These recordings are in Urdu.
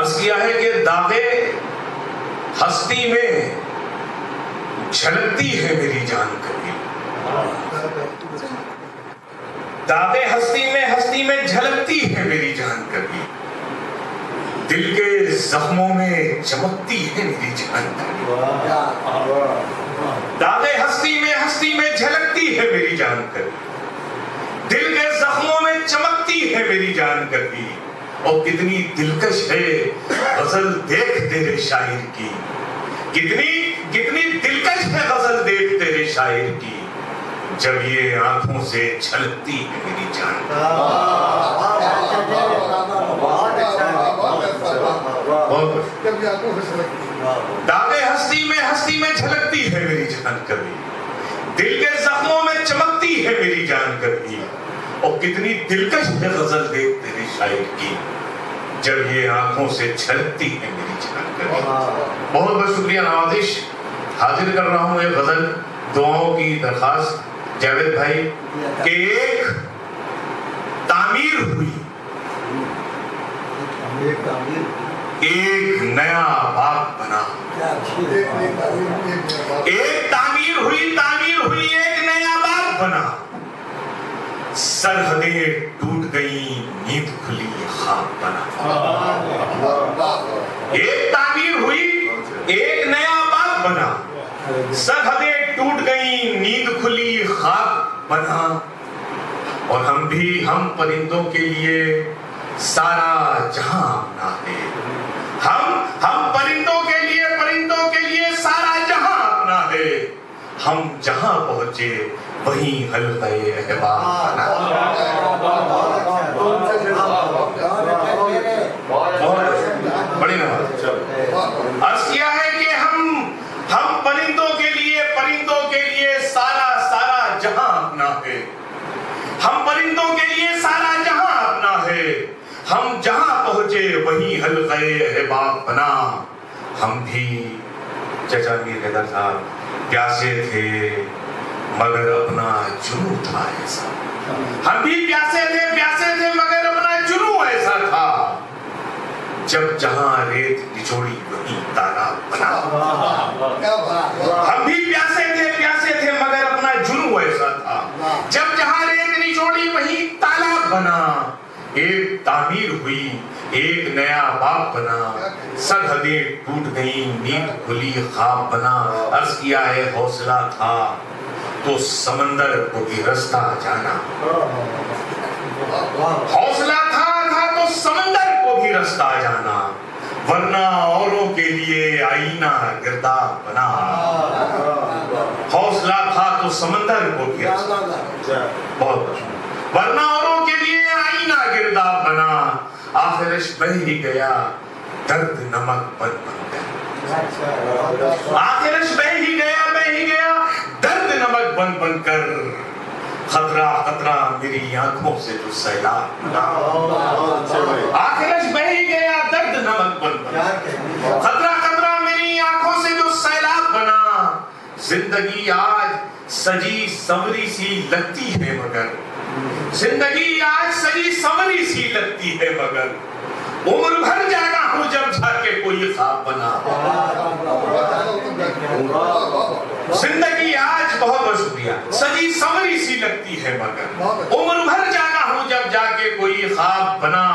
عرض کیا ہے کہ داغے ہستی میں جھلکتی ہے میری جان کبھی، داغے ہستی میں جھلکتی ہے میری جان کبھی، دل کے زخموں میں چمکتی ہے میری جان کبھی، داغے ہستی میں جھلکتی ہے میری جان کبھی، دل کے زخموں میں چمکتی ہے میری جان کبھی، اور کتنی دلکش ہے غزل دیکھ تیرے شاعر کی، کتنی دلکش ہے غزل دیکھ تیرے شاعر کی، جب یہ آنکھوں سے چھلکتی ہے میری جان۔ داغے ہستی میں جھلکتی ہے میری جان کبھی، دل کے زخموں میں چمکتی ہے میری جان کبھی، اور کتنی دلکش ہے غزل دیکھ تیرے شاعر کی، جب یہ آنکھوں سے چھلکتی ہے میری جان کبھی۔ بہت بہت شکریہ نوازش، حاضر کر رہا ہوں ایک غزل دعاؤں کی درخواست جاوید بھائی کہ ایک تعمیر ہوئی، ایک نیا باغ بنا، ایک تعمیر ہوئی ایک نیا باغ بنا، سرحدیں ٹوٹ گئی نیند کھلی خواب بنا، ایک تعمیر ہوئی ایک نیا باغ بنا، سرحدیں ٹوٹ گئی نیند کھلی خواب بنا، اور ہم پرندوں کے لیے سارا جہاں اپنا ہے، ہم پرندوں کے لیے سارا جہاں اپنا ہے، ہم جہاں پہنچے وہیں حلقہ احباب بنا۔ بڑی نواز عرض کیا ہے کہ ہم پرندوں کے لیے سارا جہاں اپنا ہے، ہم پرندوں کے لیے سارا جہاں اپنا ہے، ہم جہاں پہنچے وہیں حلقہ احباب بنا۔ ہم بھی چچا میر حیدر صاحب پیاسے تھے مگر اپنا جنوں تھا ایسا، ہم بھی پیاسے تھے مگر اپنا جنوں ایسا تھا، جب جہاں ریت نچوڑی وہیں تالاب بنا۔ ہم بھی پیاسے تھے مگر اپنا جنوں ایسا تھا، جب جہاں ریت نچوڑی وہیں تالاب بنا، ایک تعمیر ہوئی ایک نیا باغ بنا، سرحدیں ٹوٹ گئیں نیند کھلی خواب بنا۔ عرض کیا ہے حوصلہ تھا تو سمندر کو بھی رستہ جانا، حوصلہ تھا تو سمندر کو بھی رستہ جانا، ورنہ اوروں کے لیے آئینہ گرداب بنا، حوصلہ تھا تو سمندر کو بھی رستہ بہت ورنہ اوروں کے لیے آئینہ گرداب بنا، آخرش بہ ہی گیا درد نمک بن کر، آخرش بہ ہی گیا درد نمک بن کر، خطرہ میری آنکھوں سے جو سیلاب بنا، آخرش بہ ہی گیا درد نمک بن کر، خطرہ میری آنکھوں سے جو سیلاب بنا، زندگی آج سجی سنوری سی لگتی ہے مگر، زندگی آج سجی سنوری سی لگتی ہے مگر، عمر بھر جاگا ہوں جب جا کے کوئی خواب بنا، زندگی آج بہت شکریہ سجی سنوری سی لگتی ہے مگر، عمر بھر جاگا ہوں جب جا کے کوئی خواب بنا،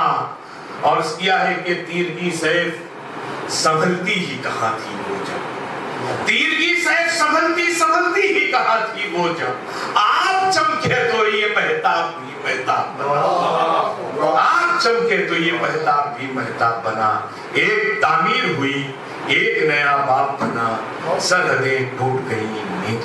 اور اس کیا ہے کہ تیر کی سیف سنبھلتی ہی کہاں تھی وہ جب، تیر کی سیف سنبھلتی ہی کہاں تھی وہ جب، آپ چمکے تو یہ مہتاب بھی مہتاب بنا، آپ چمکے تو یہ مہتاب بھی مہتاب بنا، ایک تعمیر ہوئی ایک نیا باغ بنا، سرحدیں ٹوٹ گئی نیند۔